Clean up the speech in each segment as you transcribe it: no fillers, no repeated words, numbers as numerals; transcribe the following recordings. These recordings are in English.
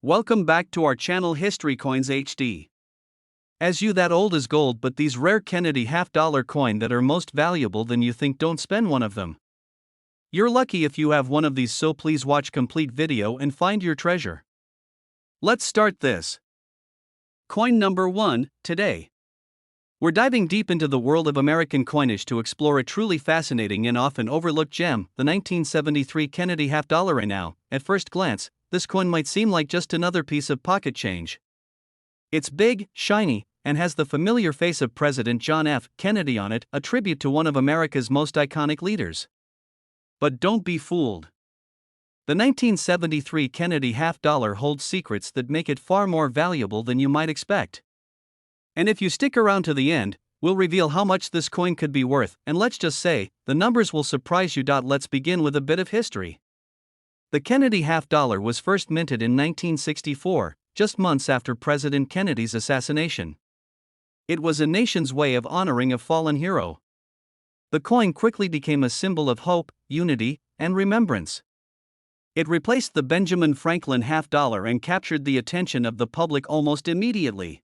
Welcome back to our channel History Coins HD. As you that old as gold, but these rare Kennedy half-dollar coin that are most valuable than you think, don't spend one of them. You're lucky if you have one of these, so please watch complete video and find your treasure. Let's start this. Coin number 1, today. We're diving deep into the world of American coinage to explore a truly fascinating and often overlooked gem, the 1973 Kennedy half-dollar. And now, at first glance, this coin might seem like just another piece of pocket change. It's big, shiny, and has the familiar face of President John F. Kennedy on it, a tribute to one of America's most iconic leaders. But don't be fooled. The 1973 Kennedy half-dollar holds secrets that make it far more valuable than you might expect. And if you stick around to the end, we'll reveal how much this coin could be worth, and let's just say, the numbers will surprise you. Let's begin with a bit of history. The Kennedy half-dollar was first minted in 1964, just months after President Kennedy's assassination. It was a nation's way of honoring a fallen hero. The coin quickly became a symbol of hope, unity, and remembrance. It replaced the Benjamin Franklin half-dollar and captured the attention of the public almost immediately.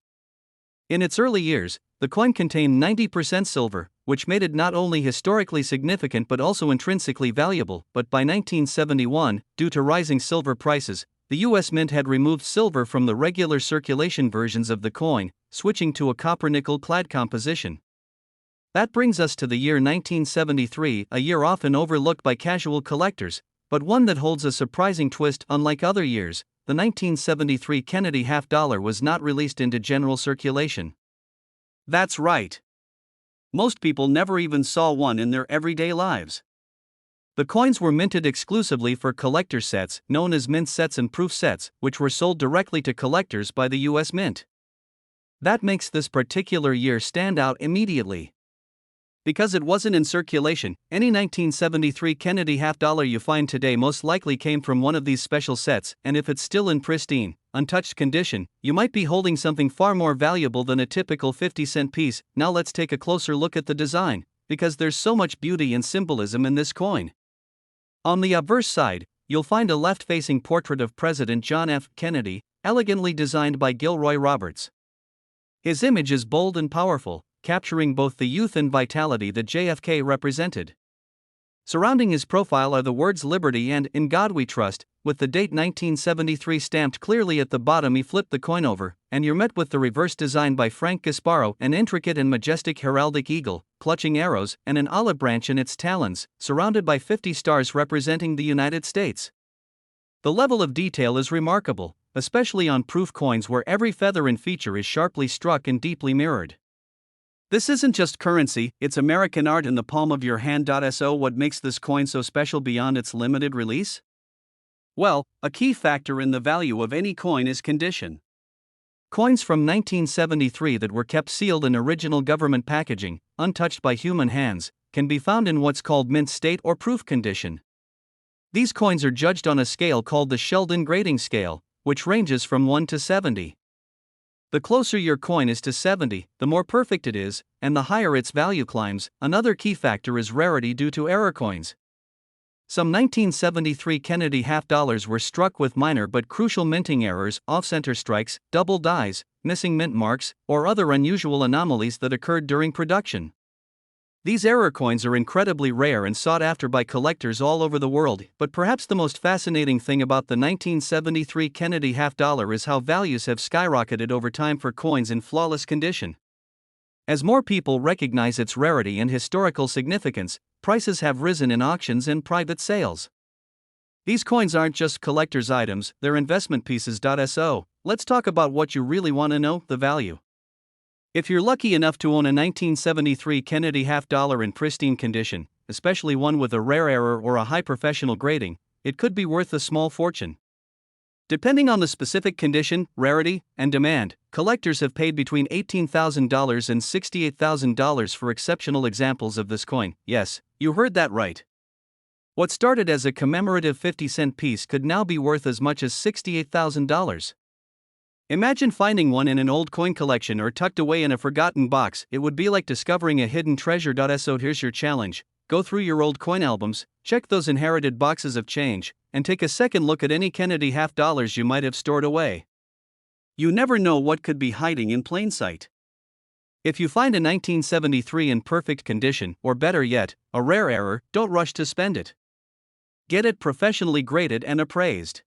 In its early years, the coin contained 90% silver, which made it not only historically significant but also intrinsically valuable. But by 1971, due to rising silver prices, the U.S. Mint had removed silver from the regular circulation versions of the coin, switching to a copper-nickel clad composition. That brings us to the year 1973, a year often overlooked by casual collectors, but one that holds a surprising twist. Unlike other years, the 1973 Kennedy half-dollar was not released into general circulation. That's right. Most people never even saw one in their everyday lives. The coins were minted exclusively for collector sets, known as mint sets and proof sets, which were sold directly to collectors by the U.S. Mint. That makes this particular year stand out immediately. Because it wasn't in circulation, any 1973 Kennedy half-dollar you find today most likely came from one of these special sets, and if it's still in pristine, untouched condition, you might be holding something far more valuable than a typical 50-cent piece. Now let's take a closer look at the design, because there's so much beauty and symbolism in this coin. On the obverse side, you'll find a left-facing portrait of President John F. Kennedy, elegantly designed by Gilroy Roberts. His image is bold and powerful, capturing both the youth and vitality that JFK represented. Surrounding his profile are the words "Liberty" and "In God We Trust," with the date 1973 stamped clearly at the bottom. You flip the coin over, and you're met with the reverse design by Frank Gasparo, an intricate and majestic heraldic eagle, clutching arrows, and an olive branch in its talons, surrounded by 50 stars representing the United States. The level of detail is remarkable, especially on proof coins where every feather and feature is sharply struck and deeply mirrored. This isn't just currency, it's American art in the palm of your hand. So what makes this coin so special beyond its limited release? Well, a key factor in the value of any coin is condition. Coins from 1973 that were kept sealed in original government packaging, untouched by human hands, can be found in what's called mint state or proof condition. These coins are judged on a scale called the Sheldon grading scale, which ranges from 1 to 70. The closer your coin is to 70, the more perfect it is, and the higher its value climbs. Another key factor is rarity due to error coins. Some 1973 Kennedy half-dollars were struck with minor but crucial minting errors, off-center strikes, double dies, missing mint marks, or other unusual anomalies that occurred during production. These error coins are incredibly rare and sought after by collectors all over the world, but perhaps the most fascinating thing about the 1973 Kennedy half-dollar is how values have skyrocketed over time for coins in flawless condition. As more people recognize its rarity and historical significance, prices have risen in auctions and private sales. These coins aren't just collector's items, they're investment pieces. So, let's talk about what you really want to know: the value. If you're lucky enough to own a 1973 Kennedy half-dollar in pristine condition, especially one with a rare error or a high professional grading, it could be worth a small fortune. Depending on the specific condition, rarity, and demand, collectors have paid between $18,000 and $68,000 for exceptional examples of this coin. Yes, you heard that right. What started as a commemorative 50-cent piece could now be worth as much as $68,000. Imagine finding one in an old coin collection or tucked away in a forgotten box. It would be like discovering a hidden treasure. So here's your challenge: go through your old coin albums, check those inherited boxes of change, and take a second look at any Kennedy half dollars you might have stored away. You never know what could be hiding in plain sight. If you find a 1973 in perfect condition, or better yet, a rare error, don't rush to spend it. Get it professionally graded and appraised.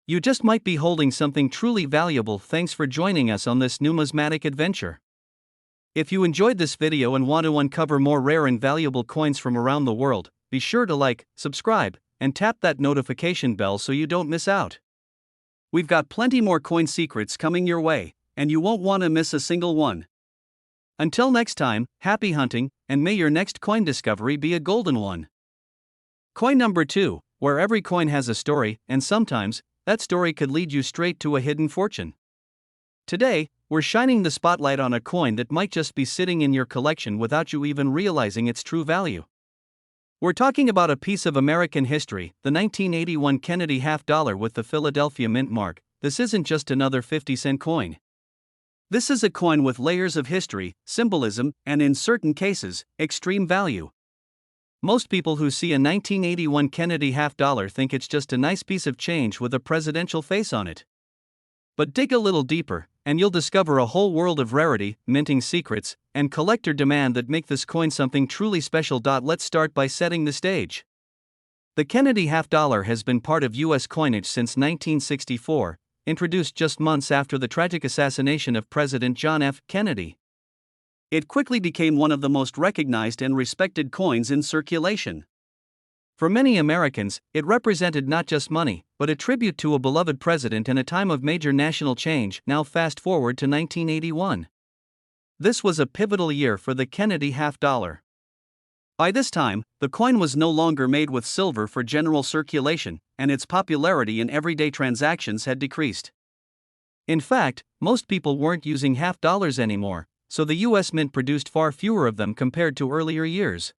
You just might be holding something truly valuable. Thanks for joining us on this numismatic adventure. If you enjoyed this video and want to uncover more rare and valuable coins from around the world, be sure to like, subscribe, and tap that notification bell so you don't miss out. We've got plenty more coin secrets coming your way, and you won't want to miss a single one. Until next time, happy hunting, and may your next coin discovery be a golden one. Coin number 2, where every coin has a story, and sometimes, that story could lead you straight to a hidden fortune. Today, we're shining the spotlight on a coin that might just be sitting in your collection without you even realizing its true value. We're talking about a piece of American history, the 1981 Kennedy half dollar with the Philadelphia Mint mark. This isn't just another 50-cent coin. This is a coin with layers of history, symbolism, and in certain cases, extreme value. Most people who see a 1981 Kennedy half dollar think it's just a nice piece of change with a presidential face on it. But dig a little deeper, and you'll discover a whole world of rarity, minting secrets, and collector demand that make this coin something truly special. Let's start by setting the stage. The Kennedy half dollar has been part of U.S. coinage since 1964, introduced just months after the tragic assassination of President John F. Kennedy. It quickly became one of the most recognized and respected coins in circulation. For many Americans, it represented not just money, but a tribute to a beloved president in a time of major national change. Now fast forward to 1981. This was a pivotal year for the Kennedy half dollar. By this time, the coin was no longer made with silver for general circulation, and its popularity in everyday transactions had decreased. In fact, most people weren't using half dollars anymore, so the U.S. Mint produced far fewer of them compared to earlier years.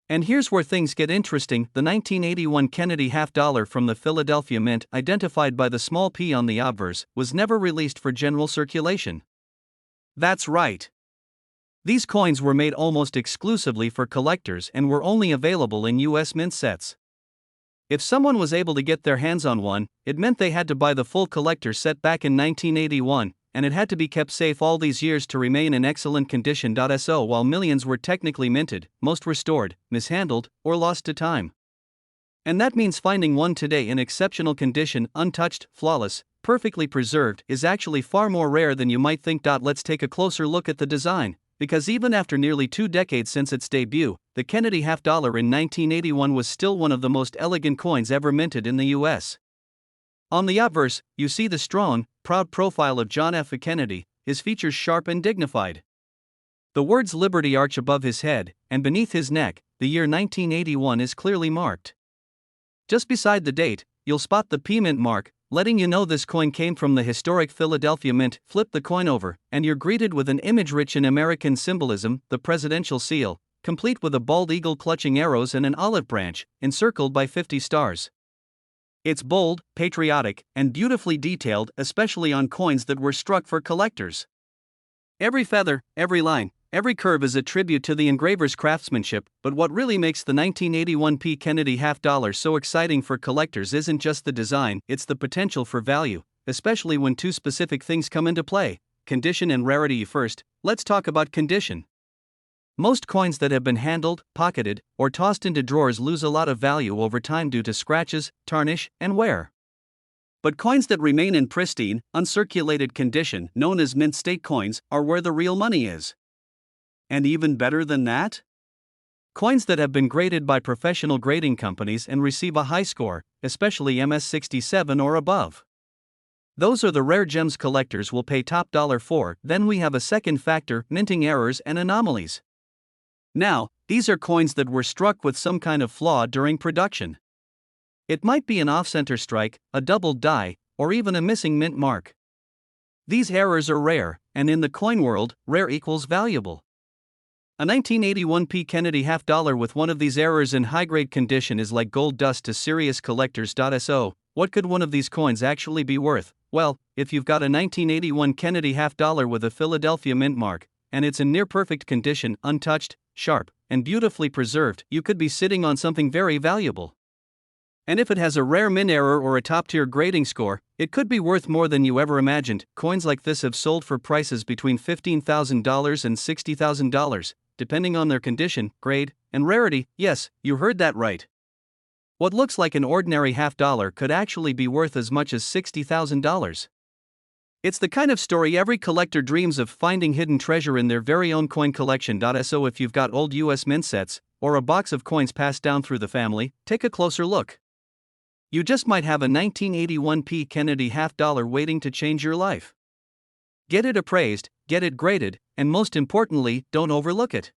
And here's where things get interesting. The 1981 Kennedy half dollar from the Philadelphia Mint, identified by the small p on the obverse, was never released for general circulation. That's right. These coins were made almost exclusively for collectors and were only available in U.S. Mint sets. If someone was able to get their hands on one, it meant they had to buy the full collector set back in 1981, and it had to be kept safe all these years to remain in excellent condition. So while millions were technically minted, most were stored, mishandled, or lost to time. And that means finding one today in exceptional condition, untouched, flawless, perfectly preserved, is actually far more rare than you might think. Let's take a closer look at the design, because even after nearly 2 decades since its debut, the Kennedy half dollar in 1981 was still one of the most elegant coins ever minted in the U.S. On the obverse, you see the strong, proud profile of John F. Kennedy, his features sharp and dignified. The words Liberty arch above his head, and beneath his neck, the year 1981 is clearly marked. Just beside the date, you'll spot the P Mint mark, letting you know this coin came from the historic Philadelphia Mint. Flip the coin over, and you're greeted with an image rich in American symbolism, the presidential seal, complete with a bald eagle clutching arrows and an olive branch, encircled by 50 stars. It's bold, patriotic, and beautifully detailed, especially on coins that were struck for collectors. Every feather, every line, every curve is a tribute to the engraver's craftsmanship. But what really makes the 1981 P Kennedy half dollar so exciting for collectors isn't just the design, it's the potential for value, especially when 2 specific things come into play: condition and rarity. First, let's talk about condition. Most coins that have been handled, pocketed, or tossed into drawers lose a lot of value over time due to scratches, tarnish, and wear. But coins that remain in pristine, uncirculated condition, known as mint state coins, are where the real money is. And even better than that? Coins that have been graded by professional grading companies and receive a high score, especially MS67 or above. Those are the rare gems collectors will pay top dollar for. Then we have a second factor: minting errors and anomalies. Now, these are coins that were struck with some kind of flaw during production. It might be an off-center strike, a doubled die, or even a missing mint mark. These errors are rare, and in the coin world, rare equals valuable. A 1981 P Kennedy half dollar with one of these errors in high-grade condition is like gold dust to serious collectors. So, what could one of these coins actually be worth? Well, if you've got a 1981 Kennedy half dollar with a Philadelphia Mint mark, and it's in near-perfect condition, untouched, sharp, and beautifully preserved, you could be sitting on something very valuable. And if it has a rare min error or a top-tier grading score, it could be worth more than you ever imagined. Coins like this have sold for prices between $15,000 and $60,000, depending on their condition, grade, and rarity. Yes, you heard that right. What looks like an ordinary $50 could actually be worth as much as $60,000. It's the kind of story every collector dreams of, finding hidden treasure in their very own coin collection. So if you've got old US mint sets, or a box of coins passed down through the family, take a closer look. You just might have a 1981 P. Kennedy $50 waiting to change your life. Get it appraised, get it graded, and most importantly, don't overlook it.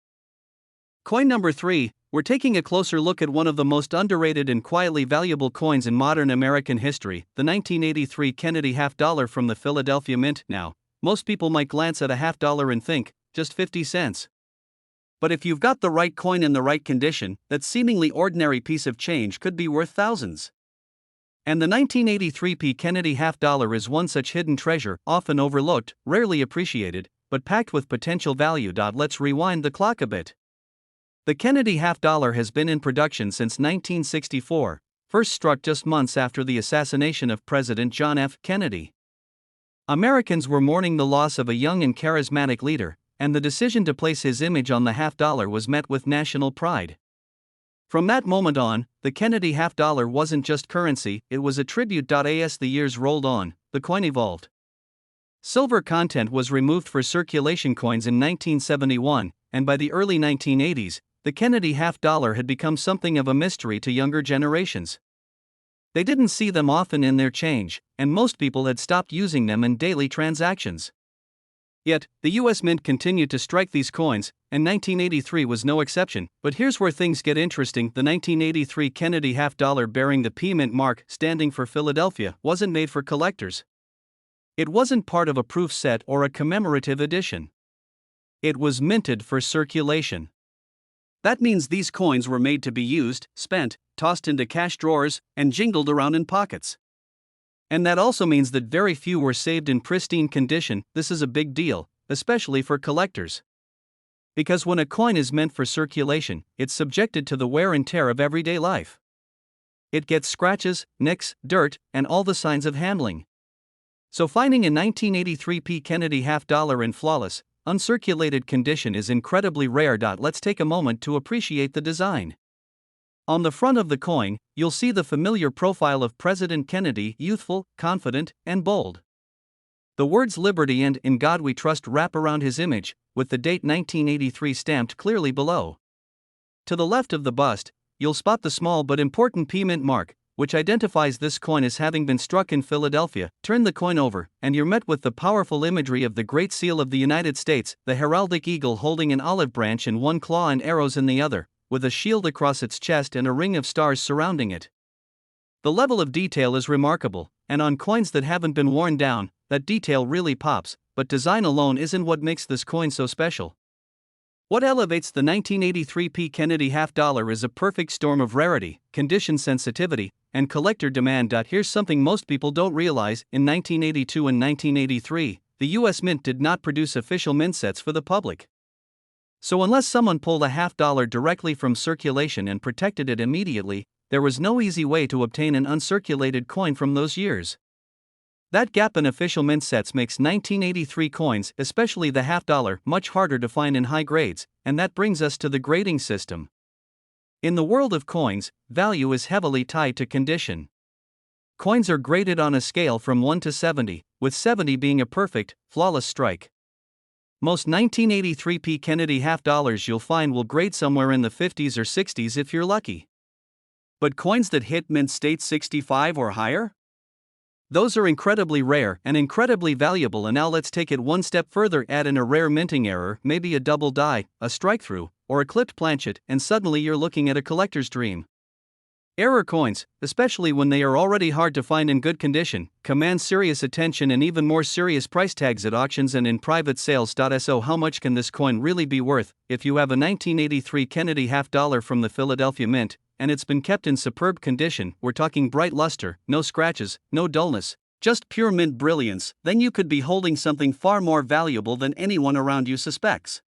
Coin number 3, we're taking a closer look at one of the most underrated and quietly valuable coins in modern American history, the 1983 Kennedy $50 from the Philadelphia Mint. Now, most people might glance at a $50 and think, just 50 cents. But if you've got the right coin in the right condition, that seemingly ordinary piece of change could be worth thousands. And the 1983 P. Kennedy $50 is one such hidden treasure, often overlooked, rarely appreciated, but packed with potential value. Let's rewind the clock a bit. The Kennedy $50 has been in production since 1964, first struck just months after the assassination of President John F. Kennedy. Americans were mourning the loss of a young and charismatic leader, and the decision to place his image on the $50 was met with national pride. From that moment on, the Kennedy $50 wasn't just currency, it was a tribute. As the years rolled on, the coin evolved. Silver content was removed for circulation coins in 1971, and by the early 1980s, the Kennedy $50 had become something of a mystery to younger generations. They didn't see them often in their change, and most people had stopped using them in daily transactions. Yet, the US Mint continued to strike these coins, and 1983 was no exception. But here's where things get interesting. The 1983 Kennedy $50 bearing the P Mint mark, standing for Philadelphia, wasn't made for collectors. It wasn't part of a proof set or a commemorative edition. It was minted for circulation. That means these coins were made to be used, spent, tossed into cash drawers, and jingled around in pockets. And that also means that very few were saved in pristine condition. This is a big deal, especially for collectors. Because when a coin is meant for circulation, it's subjected to the wear and tear of everyday life. It gets scratches, nicks, dirt, and all the signs of handling. So finding a 1983 P. Kennedy $50 in flawless, uncirculated condition is incredibly rare. Let's take a moment to appreciate the design. On the front of the coin, you'll see the familiar profile of President Kennedy, youthful, confident, and bold. The words "Liberty" and "In God We Trust" wrap around his image, with the date 1983 stamped clearly below. To the left of the bust, you'll spot the small but important P Mint mark, which identifies this coin as having been struck in Philadelphia. Turn the coin over, and you're met with the powerful imagery of the Great Seal of the United States, the heraldic eagle holding an olive branch in one claw and arrows in the other, with a shield across its chest and a ring of stars surrounding it. The level of detail is remarkable, and on coins that haven't been worn down, that detail really pops. But design alone isn't what makes this coin so special. What elevates the 1983 P. Kennedy $50 is a perfect storm of rarity, condition sensitivity, and collector demand. Here's something most people don't realize: in 1982 and 1983, the US Mint did not produce official mint sets for the public. So unless someone pulled a $50 directly from circulation and protected it immediately, there was no easy way to obtain an uncirculated coin from those years. That gap in official mint sets makes 1983 coins, especially the $50, much harder to find in high grades, and that brings us to the grading system. In the world of coins, value is heavily tied to condition. Coins are graded on a scale from 1 to 70, with 70 being a perfect, flawless strike. Most 1983 P. Kennedy $50 you'll find will grade somewhere in the 50s or 60s if you're lucky. But coins that hit mint state 65 or higher? Those are incredibly rare and incredibly valuable. And now let's take it one step further. Add in a rare minting error, maybe a double die, a strike-through, or a clipped planchet, and suddenly you're looking at a collector's dream. Error coins, especially when they are already hard to find in good condition, command serious attention and even more serious price tags at auctions and in private sales. So how much can this coin really be worth? If you have a 1983 Kennedy $50 from the Philadelphia Mint, and it's been kept in superb condition, we're talking bright luster, no scratches, no dullness, just pure mint brilliance, then you could be holding something far more valuable than anyone around you suspects.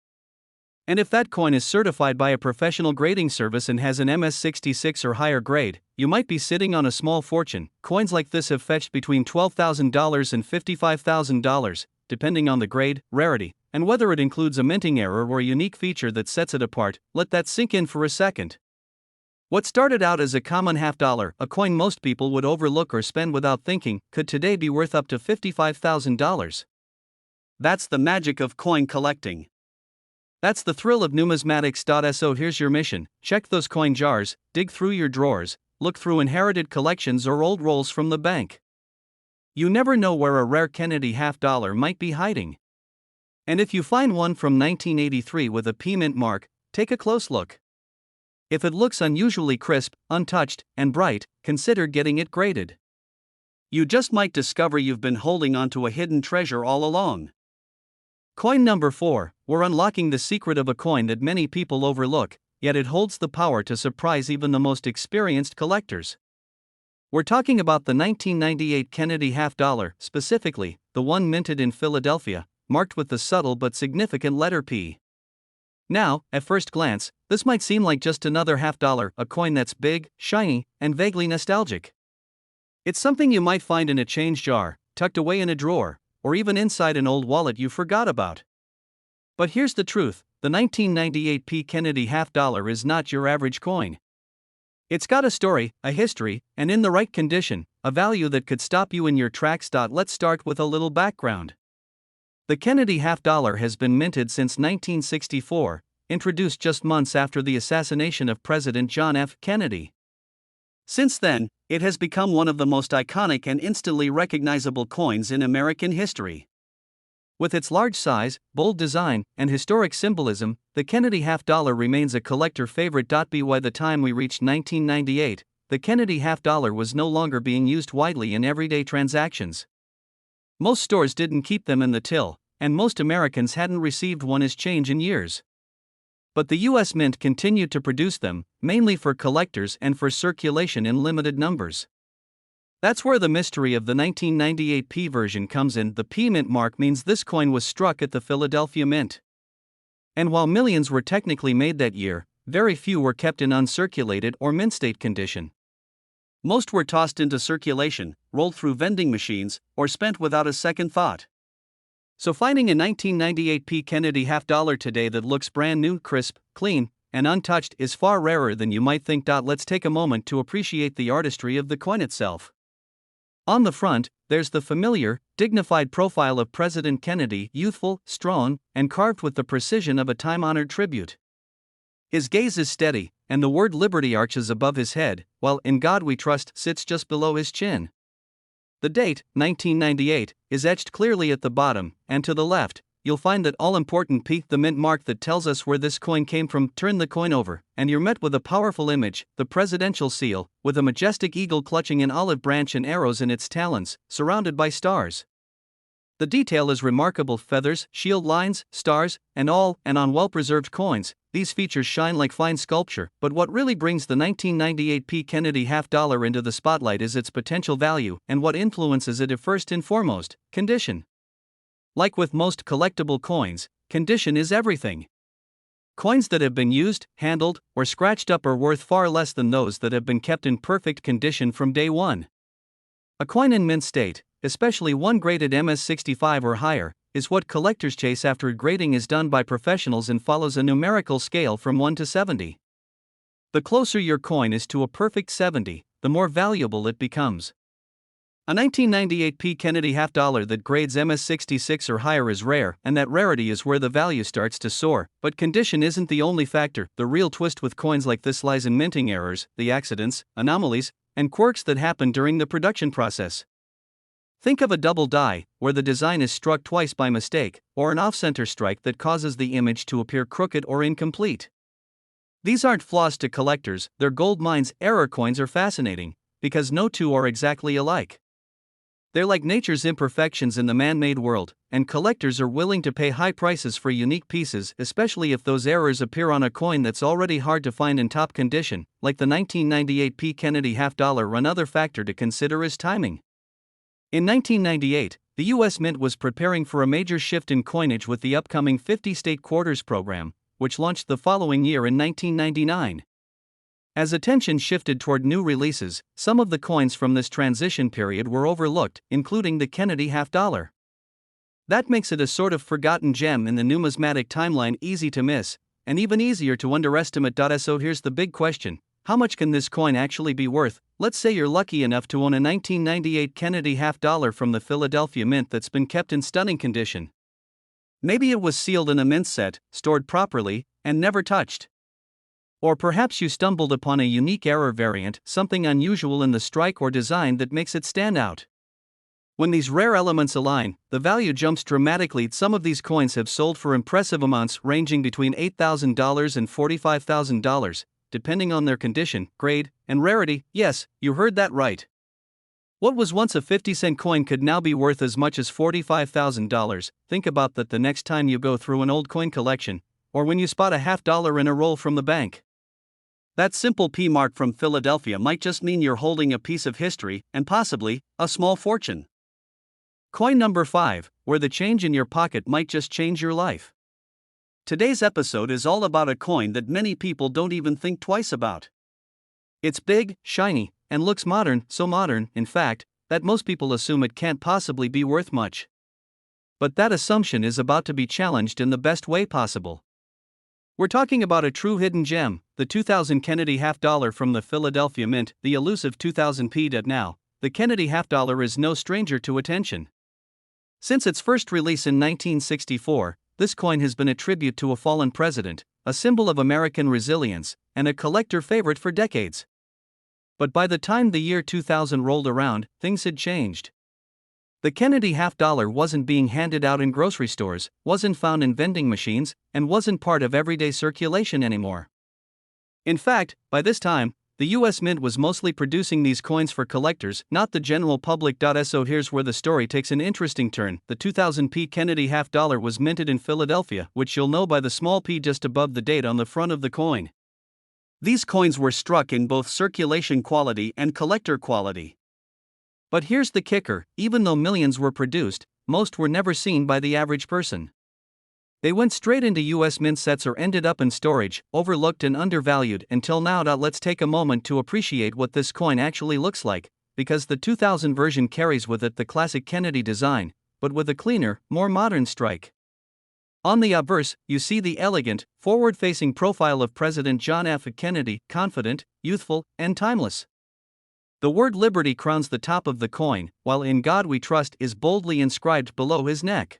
And if that coin is certified by a professional grading service and has an MS66 or higher grade, you might be sitting on a small fortune. Coins like this have fetched between $12,000 and $55,000, depending on the grade, rarity, and whether it includes a minting error or a unique feature that sets it apart. Let that sink in for a second. What started out as a common $50, a coin most people would overlook or spend without thinking, could today be worth up to $55,000. That's the magic of coin collecting. That's the thrill of numismatics. So here's your mission: check those coin jars, dig through your drawers, look through inherited collections or old rolls from the bank. You never know where a rare Kennedy $50 might be hiding. And if you find one from 1983 with a P mint mark, take a close look. If it looks unusually crisp, untouched, and bright, consider getting it graded. You just might discover you've been holding onto a hidden treasure all along. Coin number 4, we're unlocking the secret of a coin that many people overlook, yet it holds the power to surprise even the most experienced collectors. We're talking about the 1998 Kennedy $50, specifically, the one minted in Philadelphia, marked with the subtle but significant letter P. Now, at first glance, this might seem like just another $50, a coin that's big, shiny, and vaguely nostalgic. It's something you might find in a change jar, tucked away in a drawer, or even inside an old wallet you forgot about. But here's the truth: the 1998 P Kennedy $50 is not your average coin. It's got a story, a history, and in the right condition, a value that could stop you in your tracks. Let's start with a little background. The Kennedy $50 has been minted since 1964, introduced just months after the assassination of President John F. Kennedy. Since then, it has become one of the most iconic and instantly recognizable coins in American history. With its large size, bold design, and historic symbolism, the Kennedy $50 remains a collector favorite. By the time we reached 1998, the Kennedy $50 was no longer being used widely in everyday transactions. Most stores didn't keep them in the till, and most Americans hadn't received one as change in years. But the U.S. Mint continued to produce them, mainly for collectors and for circulation in limited numbers. That's where the mystery of the 1998 P version comes in. The P mint mark means this coin was struck at the Philadelphia Mint. And while millions were technically made that year, very few were kept in uncirculated or mint state condition. Most were tossed into circulation, rolled through vending machines, or spent without a second thought. So finding a 1998 P Kennedy $50 today that looks brand new, crisp, clean, and untouched is far rarer than you might think. Let's take a moment to appreciate the artistry of the coin itself. On the front, there's the familiar, dignified profile of President Kennedy, youthful, strong, and carved with the precision of a time-honored tribute. His gaze is steady, and the word liberty arches above his head, while "In God We Trust" sits just below his chin. The date, 1998, is etched clearly at the bottom, and to the left, you'll find that all-important P, the mint mark that tells us where this coin came from. Turn the coin over, and you're met with a powerful image, the presidential seal, with a majestic eagle clutching an olive branch and arrows in its talons, surrounded by stars. The detail is remarkable: feathers, shield lines, stars, and on well-preserved coins, these features shine like fine sculpture. But what really brings the 1998 P Kennedy $50 into the spotlight is its potential value, and what influences it is first and foremost: condition. Like with most collectible coins, condition is everything. Coins that have been used, handled, or scratched up are worth far less than those that have been kept in perfect condition from day one. A coin in mint state, especially one graded MS65 or higher, is what collectors chase after. Grading is done by professionals and follows a numerical scale from 1 to 70. The closer your coin is to a perfect 70, the more valuable it becomes. A 1998 P Kennedy $50 that grades MS66 or higher is rare, and that rarity is where the value starts to soar. But condition isn't the only factor. The real twist with coins like this lies in minting errors, the accidents, anomalies, and quirks that happen during the production process. Think of a double die, where the design is struck twice by mistake, or an off-center strike that causes the image to appear crooked or incomplete. These aren't flaws to collectors, they're gold mines. Error coins are fascinating, because no two are exactly alike. They're like nature's imperfections in the man-made world, and collectors are willing to pay high prices for unique pieces, especially if those errors appear on a coin that's already hard to find in top condition, like the 1998 P Kennedy $50. Another factor to consider is timing. In 1998, the U.S. Mint was preparing for a major shift in coinage with the upcoming 50-state quarters program, which launched the following year in 1999. As attention shifted toward new releases, some of the coins from this transition period were overlooked, including the Kennedy half-dollar. That makes it a sort of forgotten gem in the numismatic timeline, easy to miss, and even easier to underestimate. So here's the big question: how much can this coin actually be worth? Let's say you're lucky enough to own a 1998 Kennedy half-dollar from the Philadelphia Mint that's been kept in stunning condition. Maybe it was sealed in a mint set, stored properly, and never touched. Or perhaps you stumbled upon a unique error variant, something unusual in the strike or design that makes it stand out. When these rare elements align, the value jumps dramatically. Some of these coins have sold for impressive amounts, ranging between $8,000 and $45,000, depending on their condition, grade, and rarity. Yes, you heard that right. What was once a 50-cent coin could now be worth as much as $45,000. Think about that the next time you go through an old coin collection, or when you spot a half-dollar in a roll from the bank. That simple P mark from Philadelphia might just mean you're holding a piece of history, and possibly a small fortune. Coin number 5, where the change in your pocket might just change your life. Today's episode is all about a coin that many people don't even think twice about. It's big, shiny, and looks modern, so modern, in fact, that most people assume it can't possibly be worth much. But that assumption is about to be challenged in the best way possible. We're talking about a true hidden gem, the 2000 Kennedy half-dollar from the Philadelphia Mint, the elusive 2000p. Now, the Kennedy half-dollar is no stranger to attention. Since its first release in 1964, this coin has been a tribute to a fallen president, a symbol of American resilience, and a collector favorite for decades. But by the time the year 2000 rolled around, things had changed. The Kennedy half-dollar wasn't being handed out in grocery stores, wasn't found in vending machines, and wasn't part of everyday circulation anymore. In fact, by this time, the US Mint was mostly producing these coins for collectors, not the general public. So here's where the story takes an interesting turn. The 2000p Kennedy half-dollar was minted in Philadelphia, which you'll know by the small p just above the date on the front of the coin. These coins were struck in both circulation quality and collector quality. But here's the kicker: even though millions were produced, most were never seen by the average person. They went straight into US Mint sets or ended up in storage, overlooked and undervalued until now. Let's take a moment to appreciate what this coin actually looks like, because the 2000 version carries with it the classic Kennedy design, but with a cleaner, more modern strike. On the obverse, you see the elegant, forward-facing profile of President John F. Kennedy, confident, youthful, and timeless. The word liberty crowns the top of the coin, while "In God We Trust" is boldly inscribed below his neck.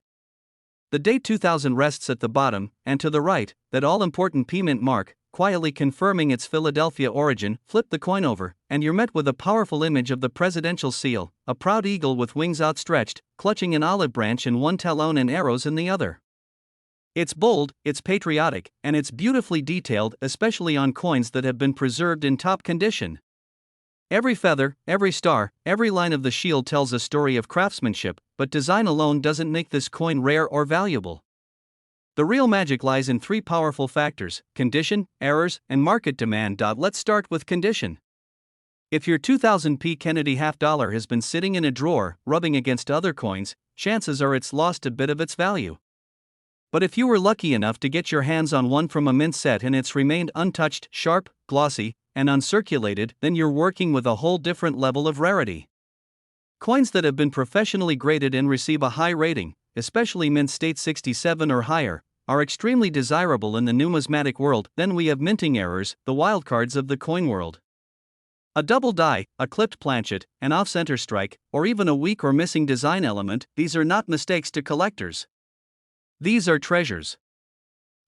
The date 2000 rests at the bottom, and to the right, that all-important P mint mark, quietly confirming its Philadelphia origin. Flip the coin over, and you're met with a powerful image of the presidential seal, a proud eagle with wings outstretched, clutching an olive branch in one talon and arrows in the other. It's bold, it's patriotic, and it's beautifully detailed, especially on coins that have been preserved in top condition. Every feather, every star, every line of the shield tells a story of craftsmanship, but design alone doesn't make this coin rare or valuable. The real magic lies in 3 powerful factors: condition, errors, and market demand. Let's start with condition. If your 2000p Kennedy half-dollar has been sitting in a drawer, rubbing against other coins, chances are it's lost a bit of its value. But if you were lucky enough to get your hands on one from a mint set and it's remained untouched, sharp, glossy, and uncirculated, then you're working with a whole different level of rarity. Coins that have been professionally graded and receive a high rating, especially mint state 67 or higher, are extremely desirable in the numismatic world. Then we have minting errors, the wildcards of the coin world. A double die, a clipped planchet, an off-center strike, or even a weak or missing design element, these are not mistakes to collectors. These are treasures.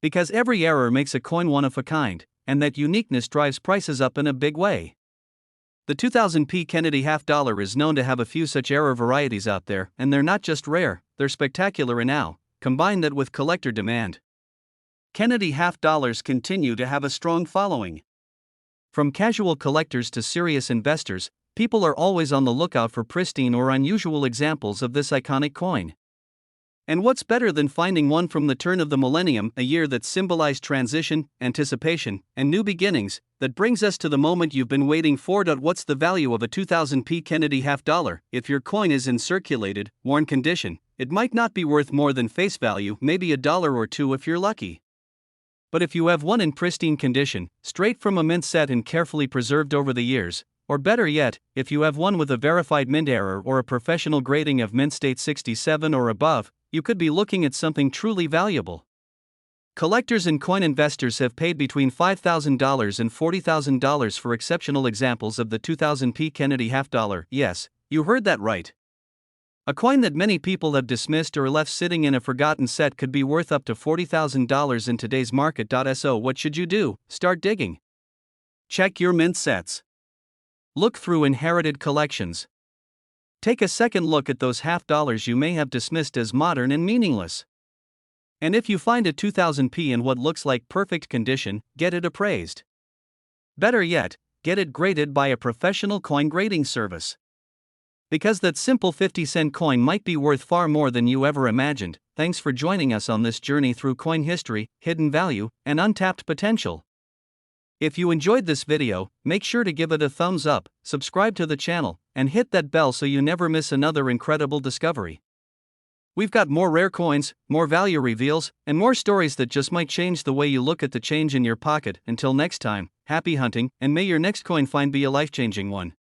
Because every error makes a coin one of a kind, and that uniqueness drives prices up in a big way. The 2000p Kennedy half-dollar is known to have a few such error varieties out there, and they're not just rare, they're spectacular. And now, combine that with collector demand. Kennedy half-dollars continue to have a strong following. From casual collectors to serious investors, people are always on the lookout for pristine or unusual examples of this iconic coin. And what's better than finding one from the turn of the millennium, a year that symbolized transition, anticipation, and new beginnings? That brings us to the moment you've been waiting for. What's the value of a 2000p Kennedy half-dollar? If your coin is in circulated, worn condition, it might not be worth more than face value, maybe $1 or $2 if you're lucky. But if you have one in pristine condition, straight from a mint set and carefully preserved over the years, or better yet, if you have one with a verified mint error or a professional grading of mint state 67 or above, you could be looking at something truly valuable. Collectors and coin investors have paid between $5,000 and $40,000 for exceptional examples of the 2000p Kennedy half dollar. Yes, you heard that right. A coin that many people have dismissed or left sitting in a forgotten set could be worth up to $40,000 in today's market. So what should you do? Start digging. Check your mint sets. Look through inherited collections. Take a second look at those half dollars you may have dismissed as modern and meaningless. And if you find a 2000p in what looks like perfect condition, get it appraised. Better yet, get it graded by a professional coin grading service. Because that simple 50-cent coin might be worth far more than you ever imagined. Thanks for joining us on this journey through coin history, hidden value, and untapped potential. If you enjoyed this video, make sure to give it a thumbs up, subscribe to the channel, and hit that bell so you never miss another incredible discovery. We've got more rare coins, more value reveals, and more stories that just might change the way you look at the change in your pocket. Until next time, happy hunting, and may your next coin find be a life-changing one.